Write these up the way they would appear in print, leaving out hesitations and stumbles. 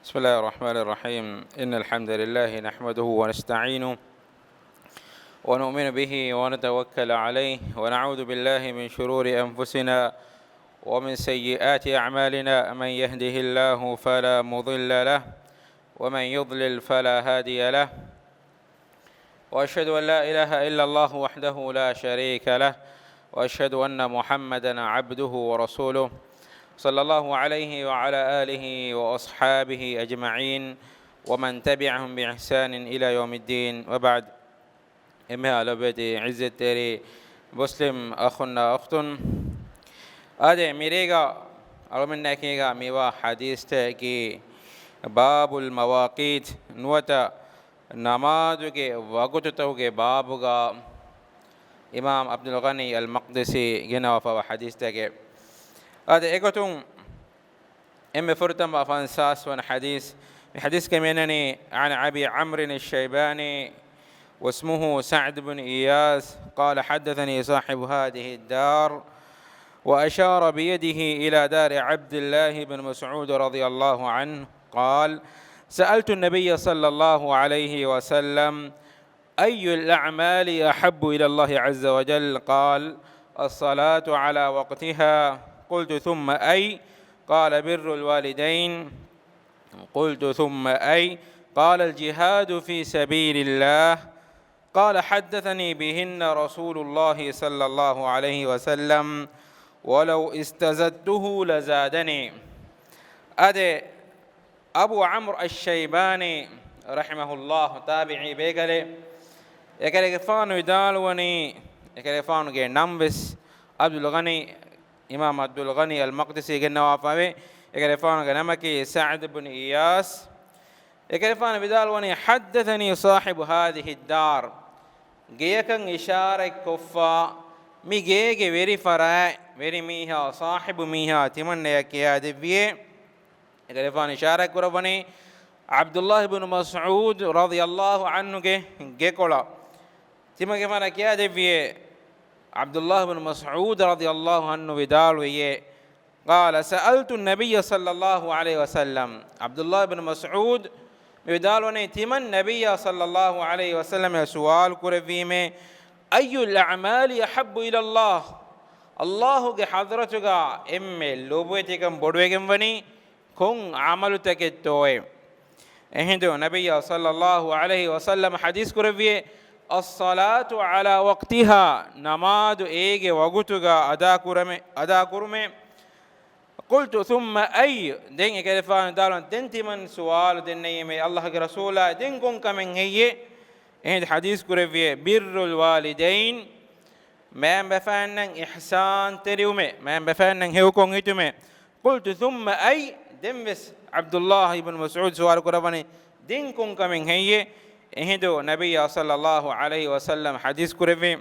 بسم الله الرحمن الرحيم. إن الحمد لله نحمده ونستعينه ونؤمن به ونتوكل عليه ونعوذ بالله من شرور أنفسنا ومن سيئات أعمالنا. من يهده الله فلا مضل له ومن يضلل فلا هادي له، وأشهد أن لا إله إلا الله وحده لا شريك له، وأشهد أن محمدا عبده ورسوله صلى الله عليه وعلى آله وأصحابه أجمعين ومن تبعهم بإحسان إلى يوم الدين، وبعد. إمها على بيت عزة تري مسلم أخونا أختن هذا ميريغا على من نكيغا ميوا حديث تكي باب المواقيت نوتا نمازك وقت توكي بابغا إمام عبد الغني المقدسي جنا وفا حديث تكي هذا إيكوتون إم فرتم أفانساس وان حديث كمينني عن أبي عمرو الشيباني واسمه سعد بن إياس قال حدثني صاحب هذه الدار، وأشار بيده إلى دار عبد الله بن مسعود رضي الله عنه قال: سألت النبي صلى الله عليه وسلم أي الأعمال أحب إلى الله عز وجل؟ قال: الصلاة على وقتها. قلت: ثم أي؟ قال: بر الوالدين. قلت: ثم أي؟ قال: الجهاد في سبيل الله. قال: حدثني بهن رسول الله صلى الله عليه وسلم ولو استزدته لزادني. أدي أبو عمرو الشيباني رحمه الله تابعي بيقلي يقلي فانو يدالوني يقلي فانو جي نمبس عبد الغني إمام عبد الغني المقدسي قلنا وافاوي يقلي فانو نمكي سعد بن إياس يقلي فانو بدالوني حدثني صاحب هذه الدار جيكن إشارة كفا مي جيجي ويري فراء ويري ميها صاحب ميها تمنى يكيا دبيه يقلي فانو إشارة كربني عبد الله بن مسعود رضي الله عنه جيكولا تمنى فانا كيا دبيه عبد الله بن مسعود رضي الله عنه بدال ويه قال: سألت النبي صلى الله عليه وسلم. عبد الله بن مسعود بدال وني تمن النبي صلى الله عليه وسلم سؤال كرفيمه أي الأعمال يحب إلى الله؟ الله حضرتك إم لوبوتكم بدوكم وني كون عملتك توي هندو نبي صلى الله عليه وسلم حديث كرفيه الصلاة على وقتها نماذ إيجي وقتها أدا كرمي. قلت: ثم أي؟ دين كيفان دارون دنتي من سؤال دنيمي الله رسوله دين كون كمن هي هند حديث كرفيه بر الوالدين ما بفانن إحسان تريومي ما بفانن هيو كون هيتومي. قلت: ثم أي؟ دمس عبد الله بن مسعود سؤال كرفاني دين كون كمن هي هندو نبي صلى الله عليه وسلم حديث كرفي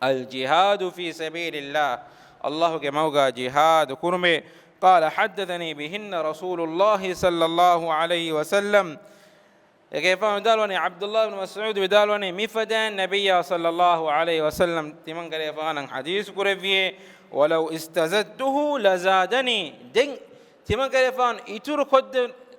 الجهاد في سبيل الله الله كموقع جهاد كرمي. قال: حدثني بهن رسول الله صلى الله عليه وسلم. كيف دالوني عبد الله بن مسعود بدالوني مفدان نبي صلى الله عليه وسلم تمن كيفان حديث كرفي ولو استزدته لزادني دين تمن كيفان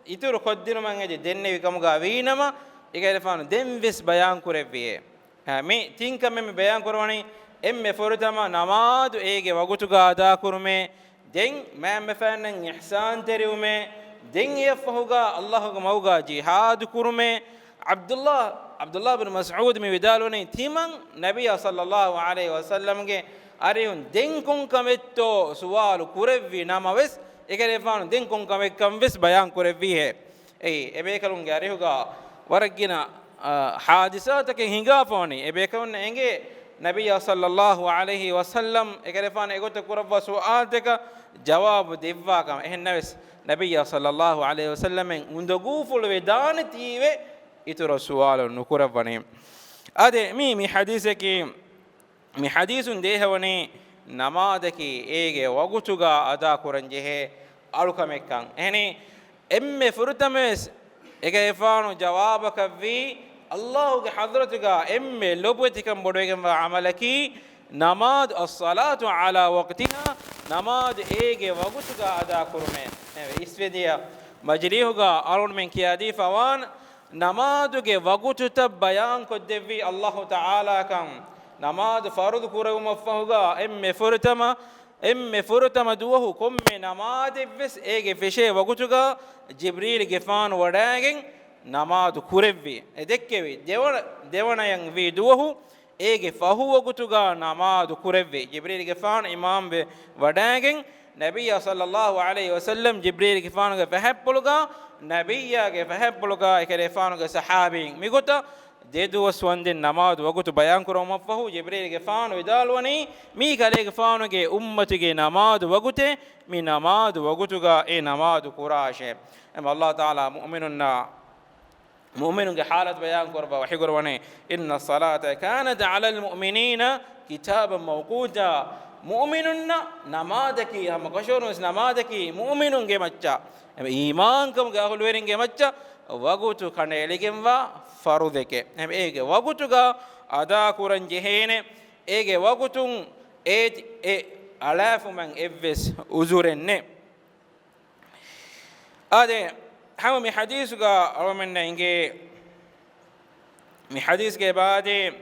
إتور قدر من هذه دين كموقع وينما إكالفانو دم بس بيان كربيه مي تين كم بيان كرواني إم فرتما نماذ إيجي وقتك أدا كرمه دين ما مفنن إحسان تريومه دين يفهوغا الله موغا جهاد كرمه. عبد الله بن مسعود مي بدالوني تيمان نبي صلى الله عليه وسلم کے أريون دين كون كمتو سوال كربي ناموس إكالفانو دين كون كم بس بيان كربيه أي إبيكالون أريوغا ورقنا حادثاتك هنگافوني ابيكون انگه نبي صلى الله عليه وسلم اگرفان اگوت قرب سؤالتك جواب ديواكم اهنس نبي صلى الله عليه وسلم اندغوفل ودانتيوه اتر سؤال نكربني ادي مي حديثك مي حديث دهوني نمازك ايگه وقتغا ادا كرنجه الكمكان اهني ام فرتمس إكيفانو جوابك في الله حضرتك إم لبوتكم بدوكم وعملكي نماذ الصلاة على وقتها نماذ إيجي وقتك أدا كرمه إسفديا majlihuga alun men kiyadi fawan namaduge wagututa bayan koddevvi Allah Taala kan namadu fardu kurawum fahuga emme furtama duwahu komme namadevves ege feshe wagutuga Jibril gefan wadagen namadu kurevvi edekkevi devanayan vi duwahu ege fahu wagutuga namadu kurevvi Jibril gefan imam be wadagen Nabiya sallallahu alaihi wasallam Jibril gefan ge fahappuluga Nabiya ge fahappuluga ekere fanu ge sahabin migota dedu swanden namaz wagutu bayan kurom fahu Jibril ge fanu idalwani mi kale ge fanu ge ummati ge namaz wagute mi namaz wagutuga e namaz kurashe am Allah taala mu'minun ge halat bayan korba wahi gorwane inna salata kanat ala al mu'minina kitaban mawquta mu'minun namadaki ham kashorus namadaki mu'minun ge macca iman kam ge ahulwerin ge macca wagutu kane eligenwa farudeke hem ege wagutuga ada kuran jehene ege wagutun e alafu man evves uzurenne ade ham mi hadisuga awmenna inge mi hadis ge baade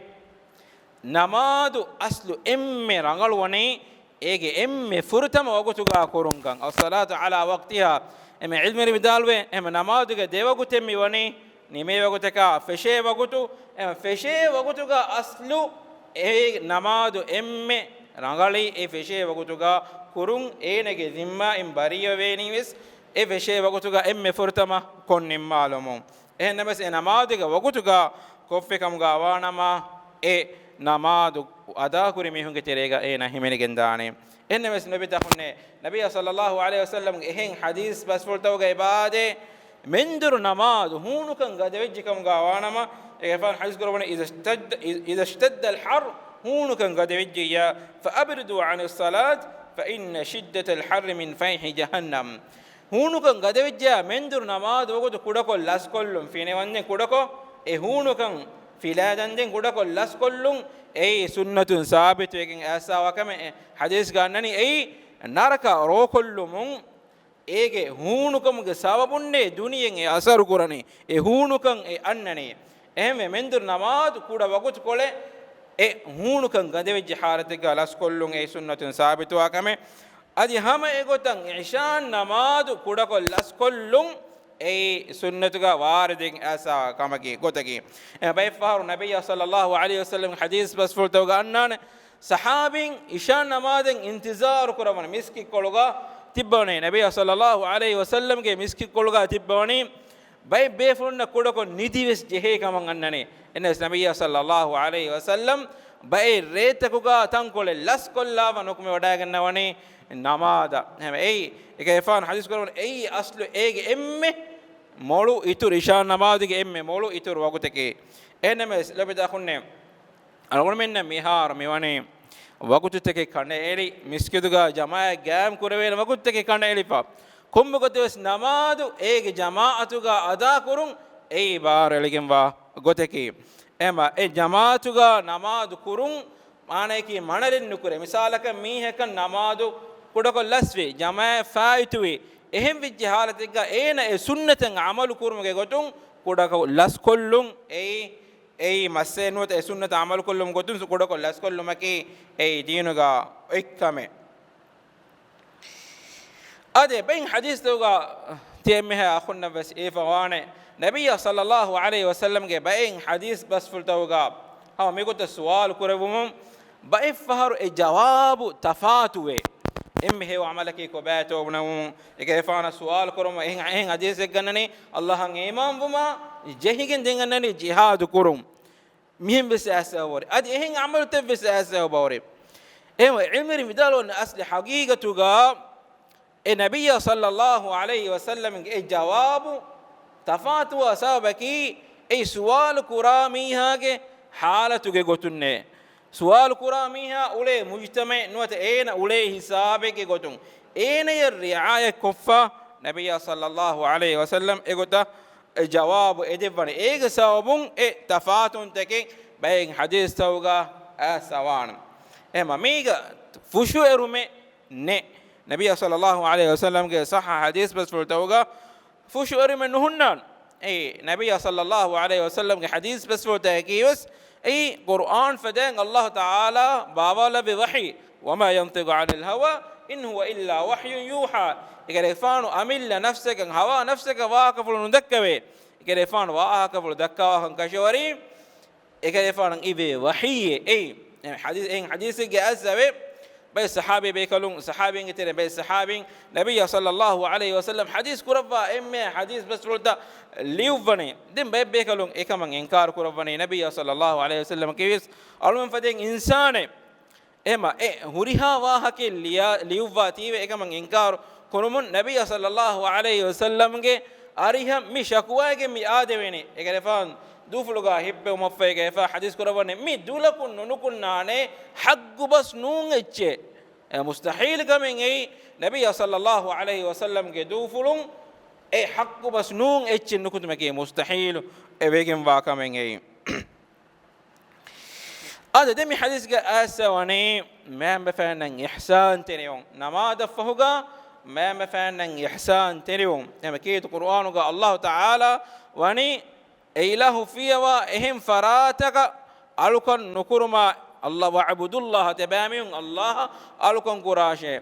namadu aslu emme rangalwani ege emme furtama wagutuga korungan as-salatu ala waqtiha emme ilmi bidalwe emme namaduge dewagutemmi wani nime waguteka feshe wagutu emme feshe wagutuga aslu e namadu emme rangali e feshe wagutuga kurun enege zimma im bariya veniwes e feshe wagutuga emme furtama konnim malumun ehnamas e namaduge wagutuga koffe kamuga awanama e namadu ada kuri mihunge terega e na himeni gendane ennemes nabi tahunne nabi sallallahu alaihi wasallam ehen hadis bas fultawga ibade mendur namadu hunukan gadevejikam gawanama e fan hadis gorone idha ishtadda al-har hunukan gadevejiya fa abridu an as-salat fa inna shiddat al-har min fayhi jahannam hunukan gadevejiya mendur namadu ogodu kudako laskollum fine wanne kudako e hunukan filadanden gudako laskollun ei sunnatun sabitu egen asawa kame hadis gannani ei naraka rokollumun ege hunukum ge sababunne duniyen e asaru kurani e hunukan e annani ehme mendur namaz kuda wagut kole e hunukan gadevejji harate ga laskollun ei sunnatun sabitu akame adi hama egotan ishan namaz kuda kol laskollun ei sunnatuga waridin asa kamaki gotaki bay faru nabiyya sallallahu alaihi wasallam hadis bas fultawga annan sahabin ishan namaden intizar kuraman miski koluga tibbone nabiyya sallallahu alaihi wasallam ge miski koluga tibbone bay be fulna kodako nidiwes jehe kaman annane enes nabiyya sallallahu alaihi wasallam bay retakuga tankole laskollava nokme wada gannawani namada hem ei eke fan hadis korun ei aslu ege emme molu itur ishan namadige emme molu itur waguteke enemes labida khunne algon menna mihar miwane wagututeke kane eli miskiduga jamaa gam kurwen waguteke kane eli pa kumbugotes namadu ege jamaatuga ada kurun ei bar eligenwa goteke ema e jamaatuga namadu kurun maneki manalen nukure misalaka mihekan namadu kudako laswe jamaa faituwe ehem vijje halatiga ena e sunnatan amalu kurmuge gotun kudako laskollun ei masenut e sunnata amalu kollum gotun kudako laskollumaki ei dinuga ikkame ade ben hadis toga tiemeha akhunna bas e fawane nabiyya sallallahu alaihi wasallam ge ben hadis bas fultawga ha megota sual kurevum ba ifharu e jawabu tafatuwe emme he amalaki ko bato bunam ege fana sual kurum en hadis gannani allah han imam buma jehigen dengannani jihad kurum mihim bes asawari adi en amal tebes asawari em ilmi midalon asli haqiqatuga e nabiyya sallallahu alaihi wasallam e jawabu tafatu asabaki e sual kurami hage halatuge gotunne sual kuramiha ule mujtama nuwata ena ule hisabe ke gotun ena yer riaya koffa nabiyya sallallahu alaihi wasallam egota jawab edevane ege sawabun e tafatun teke bayin hadis tawga asawan ema miga fushu erume ne nabiyya sallallahu alaihi wasallam ke sahha hadis bas fultawga فوشو أرمن نهنان أي نبي صلى الله عليه وسلم في حديث بس وتأكيوس أي قرآن فدان الله تعالى بابا بوحي وما ينطق عن الهوى إن هو إلا وحي يوحى إكريفان أمل نفسك هوا نفسك واقف ندكوي إكريفان واقف دكوا كشوري إكريفان إبي وحي أي حديث جاء بين صحابي بيكلون صحابي كتير بين صحابي نبي صلى الله عليه وسلم حديث كربا حديث بس لودا ليوفني دم بيكلون كمان إنكار كرباني نبي صلى الله عليه وسلم كيس علوم فدين إنسان هريها واهك ليوفاتي كمان إنكار كرمون نبي صلى الله عليه وسلم كي أريهم مشكواك ميادويني إكرفان دوفلوغا هيبه ومفيك فا حديث كرباني مي دولكون نكون نانه حق بس نون اتشي مستحيل كمين اي نبي صلى الله عليه وسلم كي دوفلون اي حق بس نون اتشي نكون مكي مستحيل ابيكم وا كمين اي هذا دمي حديث اسواني ما بفنن احسان تنيون نما دفهوغا ما بفنن احسان تنيون لما كيت القران الله تعالى وني إله فيها إهم فراتك ألكن نكرما الله وعبد الله تبامين الله ألكن قراشه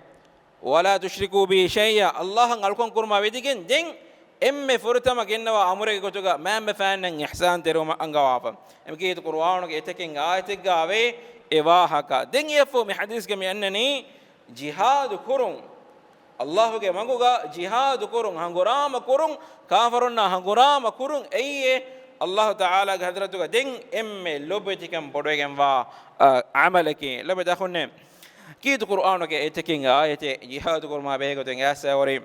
ولا تشركوا به شيئا الله ألكن كرما بديكن دين إم فرتما كنا أمرك كتوجا ما مفعلن إحسان تروما أنجوافا إم كيت القرآن كيتكين آيتك جاوي إباحك دين يفهم حديث كم أنني جهاد كرون الله ke manguga jihad kurung hangurama kurung kafirunna hangurama kurung ayye Allah taala ke hadratuga den emme lobetikam bodwegen wa amalaki lobe dakhunne kid qur'an ke etekin ayate jihad kurma bego den asawari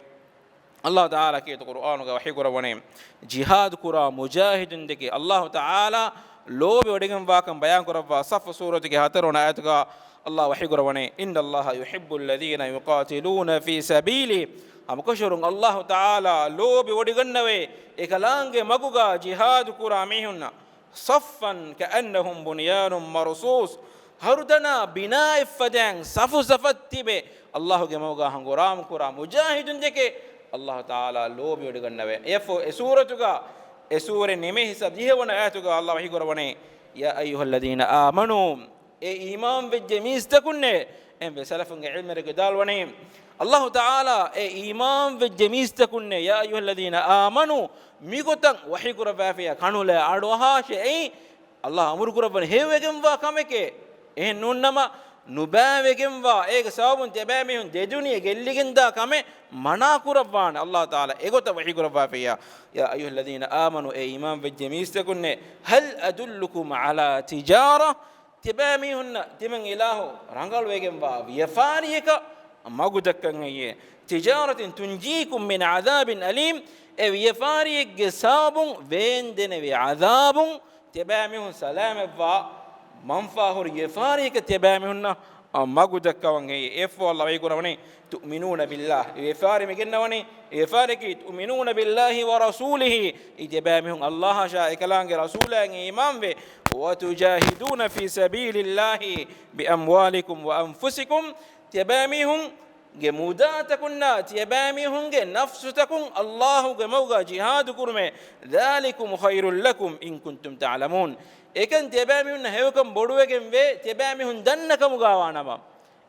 Allah taala kid qur'an ke wahi kurawani jihad kura mujahidun deke Allah taala lobe odegen wa kan bayan kurawa saf surati ke hatarona ayatuga الله وحي قروني إن الله يحب الذين يقاتلون في سبيله هم كشرون الله تعالى لو بودغنوي إكلانج مغوغا جهاد كراميهن صفا كأنهم بنيان مرصوص هردنا بناء فدان صف صفتبه الله جموغا هنغرام كرام مجاهد ديك الله تعالى لو بودغنوي يفو سورتغا سوره نمه سبيه ون آياتغا الله وحي قروني يا أيها الذين آمنوا إيمان بالجميز تكونه إن بسلفن علم رجال ونيم الله تعالى إيمان بالجميز تكونه يا أيها الذين آمنوا ميقتن وحي كربا فيها كانوا لا أروها شيء الله أمر كربا هيوجم وكمك إيه نونما نباوجم وإيه سبب تبامين دجوني جلّيجن دا كمه منا كربان الله تعالى إيقت وحي كربا فيها يا أيها الذين آمنوا إيمان بالجميز تكونه هل أدلكم على تجارة تباميهن تمن إله رانغال ويجم ويفاريك ما قدكن هي تجارة تنجيكم من عذاب أليم أو يفاريك جساب وين دين بعذاب تباميهن سلام منفعه يفاريك تباميهن ما قدكن هي إفو الله يقولوني تؤمنون بالله يفاري مجنوني يفارك تؤمنون بالله ورسوله إجبامهم الله شاء كلام رسوله إمام به وتجاهدون في سبيل الله بأموالكم وأنفسكم تبامهم جموداتكم تبامهم نفستكم الله جموجا جهاد كرمه ذلكم خير لكم إن كنتم تعلمون إكن تبامهم هيوكم بدوكم به تبامهم دنكم غوانا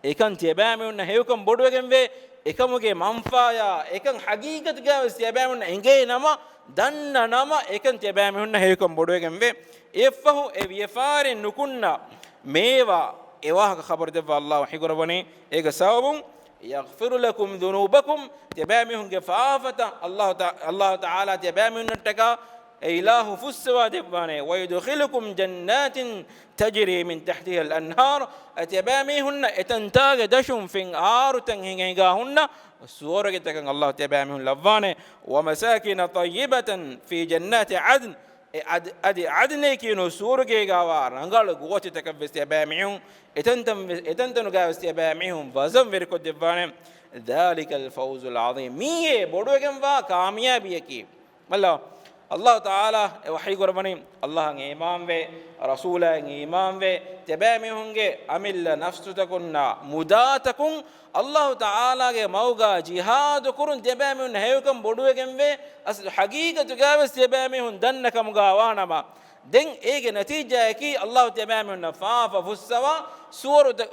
إكن تبامهم هيوكم بدوكم به إكموجي منفايا إكن حقيقة جاوز تبامهم إنجي نما دن نما إكن تبامهم هيوكم بدوكم به إفهو إبيفار نكنا ميوا إواه خبر دفع الله وحيقربني إيجا سبب يغفر لكم ذنوبكم تبامهم جفافة الله تعالى تبامهم نتكا إله فسوا دبانه ويدخلكم جنات تجري من تحتها الأنهار أتبامهن إتنتاج دشم في آر تنهيجاهن السورة تكن الله تبامهن لفانه ومساكن طيبة في جنات عدن عدن كينو سورة جاوار نقول قوة تكبس تبامهم إتنتن جاوز تبامهم فزم فرقد دبانه ذلك الفوز العظيم مية بدو كم فا كاميابي كي الله الله تعالى وحي قرباني الله إمام و رسول إمام و تبامهنge أمل نفس تكون مدا تكون الله تعالى موجا جهاد كورن تبامهن هيوكم بدوكم و أصل حقيقة تجاوز تبامهن دنكم غاوانما دين إيج نتيجة كي الله تبامهن فاف فسوا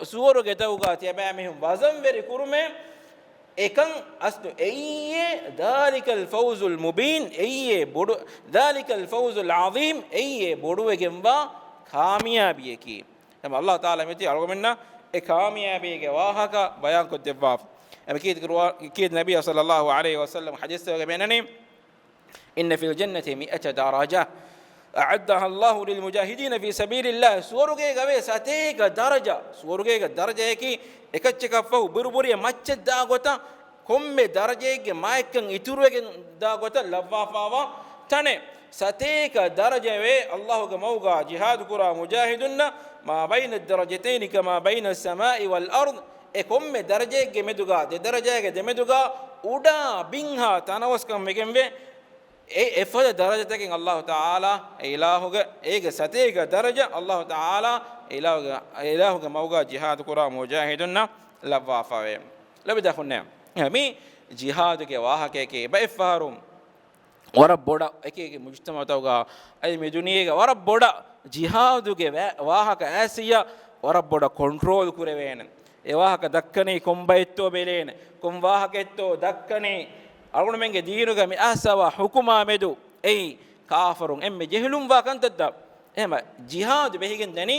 سور كتوغا تبامهن وزن وري كورمه إكن أصل أيه ذلك الفوز المبين أيه بدو ذلك الفوز العظيم أيه بدو جنبا كاميابي كي لما الله تعالى متي أرجو منا كاميابي كواهك بيان كتباف أكيد النبي صلى الله عليه وسلم حديث بينني إن في الجنة 100 درجة أعدها الله للمجاهدين في سبيل الله سورك جوي ساتيك درجة سورك درجة كي එකච්චකෆව බුරුබුරිය මච්ච දාගොත කොම්මේ දරජයේගේ මායකන් ඉතුරුවගෙන් දාගොත ලව්වාෆාවා තනේ සතේක දරජවේ අල්ලාහුගේ මෞගා ජිහාද් කුරා මුජාහිදුන්න මා බයින الدرجتين كما بين السماء والارض ඒ කොම්මේ දරජයේගේ මෙදුගා දෙදරජයේගේ දෙමෙදුගා උඩා බින්හා තනවස්කම් මෙගෙන් වේ ඒ එෆද දරජතකින් අල්ලාහ් තාලා ඉලාහුගේ ඒගේ සතේක දරජ අල්ලාහ් තාලා إلهك موجا جهاد كرا مجاهدنا لفافه لبدا خننا مي جهاد کے واہ کے بفارم ورب بوڑا ایک مجتمع توگا اي می دنیا کے ورب بوڑا جهاد کے واہ کا ایسیا ورب بوڑا کنٹرول کرے وین اے واہ کا دکنے کومبیتو بیلین کوم واہ کےتو دکنے اڑن منگے دینو کے می اسوا حکما مدو اي کافرون ام جہلم وا کنتد ایم جهاد بهگن دنی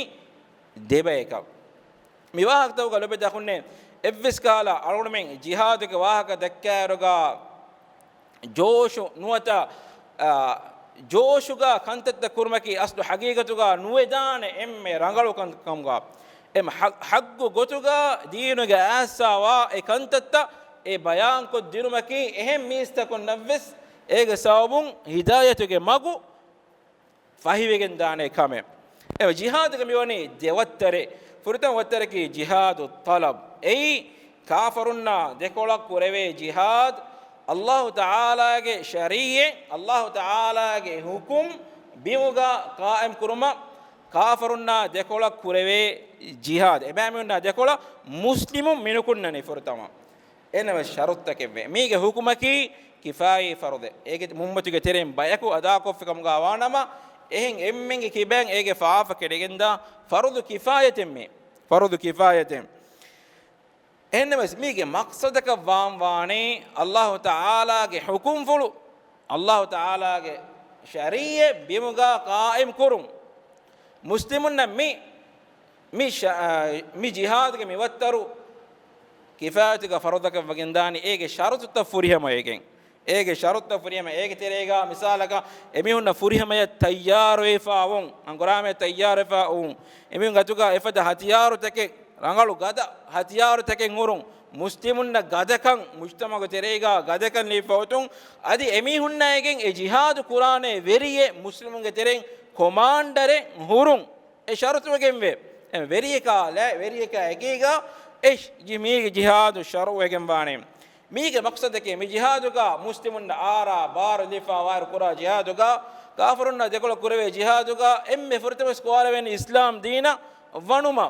දෙබයක මිවාහක තව ගලබ දකුන්නේ එව්ස් කාලා අරුණෙන් ජිහාදක වාහක දැක්කෑරුගා ජෝෂු නුවත ජෝෂුගා කන්තත් කුර්මකි අස්තු හගීගතුගා නුවේදාන එම්මේ රංගලු කම්ගා එම් හග්ගු ගොතුගා දීනුගේ ආසාවා ඒ කන්තත් ඒ බයාන් කො දිනුමකි එහෙම් මිස්තකොන් නවස් ඒග සවබුන් හිදායතුගේ මගු ෆහිවෙගෙන් දානේ කමෙ ايوه جهاد كميوني دوتري فرتم وتركي جهاد الطلب اي كافرنا دكولا كوري جهاد الله تعالى کے شريعه الله تعالى کے حکم بيوغا قائم كرما كافرنا دكولا كوري جهاد ابامنا دكولا مسلم منكنني فرتم انما شرط کے ميگه حکمكي كفايه فرض ايگه ممتو ترين بايكو ادا کو فكم غاوانما එහෙන් එම්මෙන්ගේ කිබෙන් ඒගේ ෆාෆ කෙඩගෙන්දා ෆර්දු කිෆායතෙන් මේ ෆර්දු කිෆායතෙන් එන්නමස් මේගේ මක්සදක වාම් වානේ අල්ලාහ් තාලාගේ හුකුම් ෆුලු අල්ලාහ් තාලාගේ ශරීය බිමුගා කායිම් කුරුම් මුස්ලිමුන් මි ජිහාද් ගේ මෙවත්තරු කිෆායතක ෆර්දක වගෙන්දානි ඒගේ ෂරතු තෆුරිහම ඒකෙන් ඒගේ ෂරත් ෆුරියම ඒගේ තෙරේගා මිසාලක එමිහුන්න ෆුරියම තයාර වේෆාවුන් අංගරාමේ තයාර වේෆාවුන් එමිහුන් ගතුගා එෆද හතියාරු තකේ රංගලු ගද හතියාරු තකෙන් උරුන් මුස්ලිමුන්න ගදකන් මුජ්තමග තෙරේගා ගදකන් ලීෆවතුන් අදි එමිහුන්නයගෙන් ඒ ජිහාද් කුරානේ වෙරියේ මුස්ලිමුන්ගේ තෙරෙන් කොමාන්ඩරේ හුරුන් ඒ ෂරත් වගෙන් වේ වෙරියකා වෙරියකා එකේගා ඒ ජිමීගේ ජිහාද් ෂරවගෙන් වානේ ميگه مقصد کے می جهادگا مسلمون آرا بار دفاع وار کرا جهادگا کافرون دکل کرے جهادگا ام فرتمس کوارن اسلام دینا ونما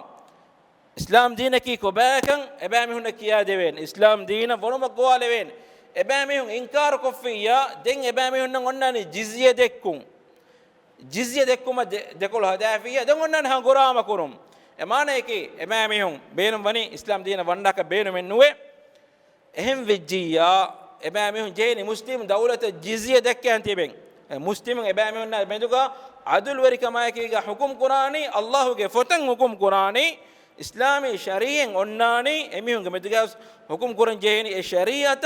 اسلام دین کی کو باکن ابامی ہن کیا دیوین اسلام دین ونما گوالوین ابامی ہن انکار کوفیا دین ابامی ہن ونانی جزیه دکم دکل هدافیه دن ونن ہن گرام کرم امانه کی ابامی ہن بینم ونی اسلام دین وندا کا بینم نوے එහෙම් වෙජ්ජියා එබෑමෙහුන් ජේනි මුස්ලිම් දවුලත ජිසිය දැක්කයන් තිබෙන් මුස්ලිම් එබෑමෙහුන් මෙදුගා අදුල් වරිකමයකීගා හුකුම් කුරානි අල්ලාහුගේ ෆොතන් හුකුම් කුරානි ඉස්ලාමී ශරීයෙන් ඔන්නානි එමිහුන්ගේ මෙදුගා හුකුම් කුරන් ජේනි ඒ ශරීයත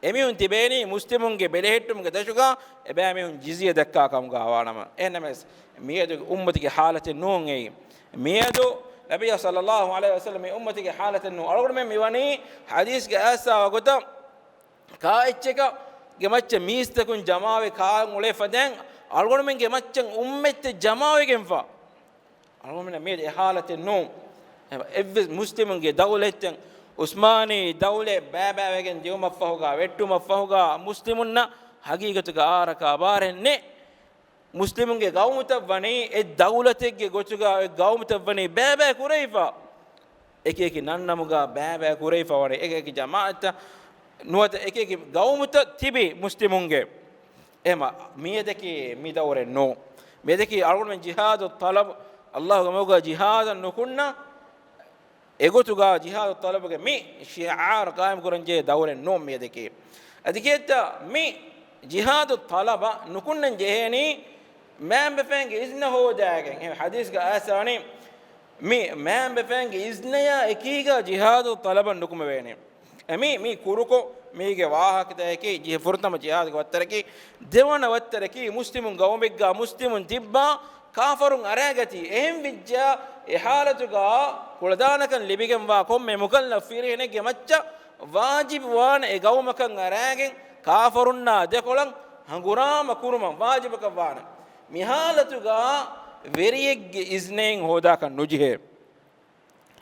එමිහුන් තිබේනි මුස්ලිමුන්ගේ බෙලෙහෙට්ටුම්ගේ දශුගා එබෑමෙහුන් ජිසිය දැක්කා කම් ගාවානම එනමස් මියදු උම්මතිගේ حالت නෝන් එයි මියදු نبي صلى الله عليه وسلم امتك حاله انه اول من ميواني حديث اسا وغدا كايچك gemacce miistakun jamawe kaan ule faden algon men gemaccen ummette jamawe gemfa algon men me ihalaten no evve muslimun ge dawletten usmani dawle baba wegen diuma fahuga wettuma fahuga muslimunna hagigatuga araka barenne muslimunge gawmuta wani e dawlategge gochuga e gawmuta wani baba kureifa ekeki nannamuga baba kureifa wani ekeki jamaata nuwata ekeki gawmuta tibi muslimunge ema miyedeki midawre no miyedeki algon jihad talab allah gamuga jihad nukunna egotuga jihad talabge mi shi'ar qaim kuranje dawre no miyedeki adiketa mi jihad talaba nukunna jeheni man befenge izna hodagen e hadis ga asani mi man befenge izna ya ekiga jihad talaba nukum vene mi kuruko mige wahak deke je furtama jihad ga wattaraki devana wattaraki muslimun gawmegga muslimun tibba kafirun aragati ehm bijja e halatu ga kuladanakan libigen wa komme mukallaf firene ge macca wajib wan e gawmakan aragen kafirunna dekolan hangurama kuruma wajib ka wana mihalatuga veriyegge iznen hoda kan nujihe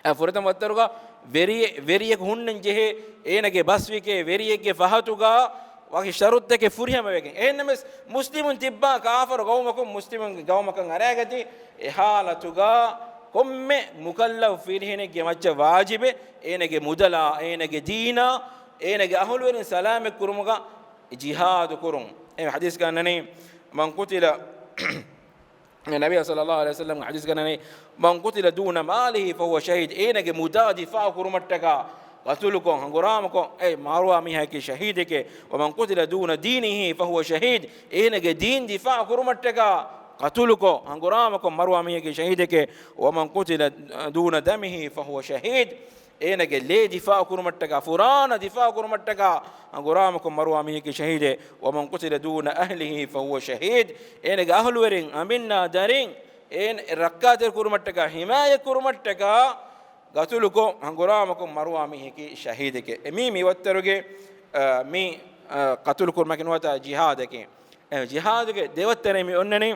afurtam wattaruga veriyek hunnen jehe enage baswike veriyegge fahatuga wagi sharutteke furihama wegen ennemes muslimun tibba kafir gawmakum muslimun gawmakan aragati ehalatuga komme mukallaf firhinege macca wajibe enage mudala enage deena enage ahulwerin salame kurumuga jihad kurum e hadis kanani man qutila النبي صلى الله عليه وسلم حديث كان من قتل دون ماله فهو شهيد اينك مدادي فاكرمتك قتلكم غرامكم اي ماروا ميهك شهيدك ومن قتل دون دينه فهو شهيد اينك دين دفاع كرمتك قتلكم غرامكم ماروا ميهك شهيدك ومن قتل دون دمه فهو شهيد enage le difa kurumattaka furana difa kurumattaka anguramakum marwamihi ki shahide wa man qutila duna ahlihi fa huwa shahid enage ahluwerin aminna darin en rakkater kurumattaka himaya kurumattaka gatuluko anguramakum marwamihi ki shahideke mi watteruge mi qatul kurmakin wata jihadeke jihadeke devattere mi onnani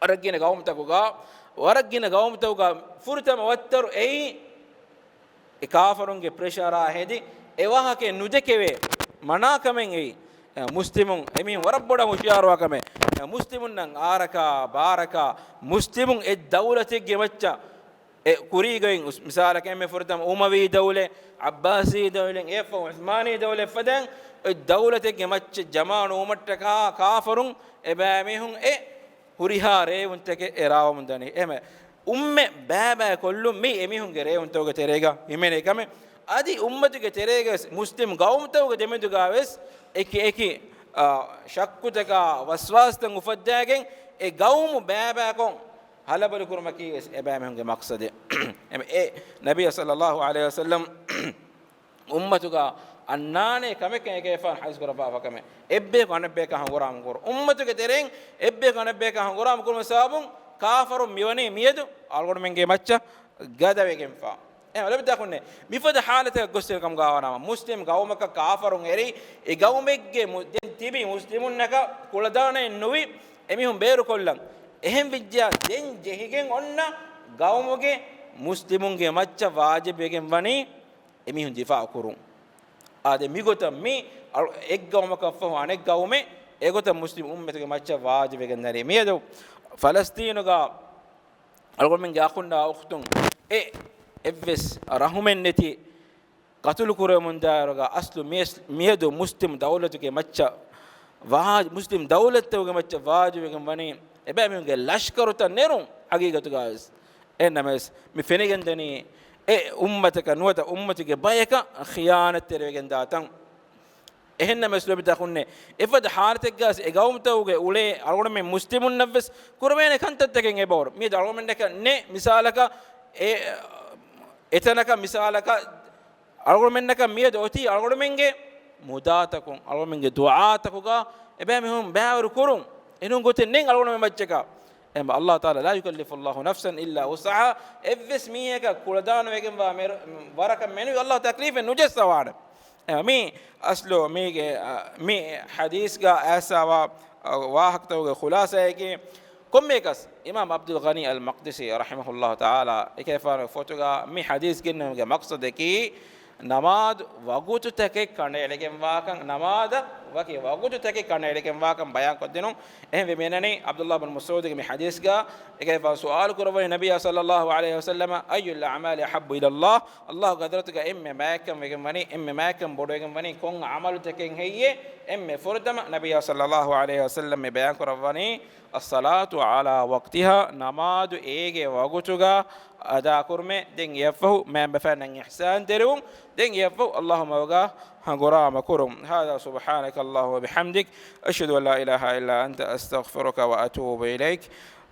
araggina gawmtakuga waraggina gawmtakuga furtama wattaru ei e kafirunge pressure hedi ewahake nudekeve manakamen ei muslimun emin warabboda hushiyarwa kame muslimun nan araka baraka muslimun e dawlate gemacca e kurigen misalake me furtam umawi dawle abbasi dawle efa usmani dawle fadan e dawlate gemacca jamanu umattaka kafirun e bamihun e hurihare untake erawum dani eme umme baba kollum mi emihun gere untoge terega himene kame adi ummatuge terega muslim gawmtawge demeduga wes eki shakkutaka waswastan ufaddagen e gawmu baba kon halabal kurmaki wes e bamehunge maqsade e nabiy sallallahu alaihi wasallam ummatuga annane kame kenge fan hadis koraba kame ebbe konebbe ka hangoram kor ummatuge tereng ebbe konebbe ka hangoram kur sabun kafarum miwani miyedu algon menge macca gadawegen fa lebda kunne mifada halata gosel kam gawana muslim gawmaka kafarun eri e gawmegge den tibi muslimun naka kuladane nuwi emihun beru kollan ehem bijja den jehigen onna gawmuge muslimunge macca wajibegen wani emihun difa kurun ade migota mi ek gawmaka fa anek gawme egota muslim ummatuge macca wajibegen nari miyedu فلسطينغا algon gakhunda ukhtun evves rahumen neti qatul kuremun daroga aslu miedo muslim dawlatuge macca wahaj muslim dawlatuge macca wajibegen wani ebe menge lashkaruta nerun agigatuga enames mi fenigendani ummataka nuwata ummatige bayaka khiyanat teregen datan ehenna meslo bitakhunne efad hartek gas egawmtawge ule algon me muslimun navs kurmene kantatteken ebor mi algon mendeka ne misalaka etanaka misalaka algon mennaka mi doti algon menge mudatakun algon menge duaatakuga ebe mehum baawru kurun enun goten nen algon me majjaka emba allah taala la yukallifu allah nafsan illa wus'aha evs miyeka kuladana wegen wa waraka menu allah taklifen nujessawana mi aslo mi hadis ga asawa wahak tawge khulasa ki kommekas imam abdul ghani al maqdisi rahimahullah taala ekefar fotoga mi hadis ginne maqsad ki namad wagutu take kane elegen wakan namada waki wagutu take kana eleken wakan bayan kodenu ehm ve menani Abdullah ibn Mas'ud ge mi hadis ga ege fa sual kurabani nabiy sallallahu alaihi wasallam ayyul a'mali habbu ila Allah qadratu ga emme maakam ve mani emme maakam bodo ge mani kon amalu teken heyye emme furdama nabiy sallallahu alaihi wasallam me bayan kurabani as-salatu ala waqtiha namadu ege wagutuga ada kurme den yafahu ma bafanan ihsan terum den yafahu Allahumma waga هنقرأ مكرم هذا سبحانك الله وبحمدك أشهد أن لا إله إلا أنت أستغفرك وأتوب إليك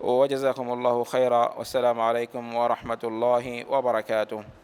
وجزاكم الله خيرا والسلام عليكم ورحمة الله وبركاته.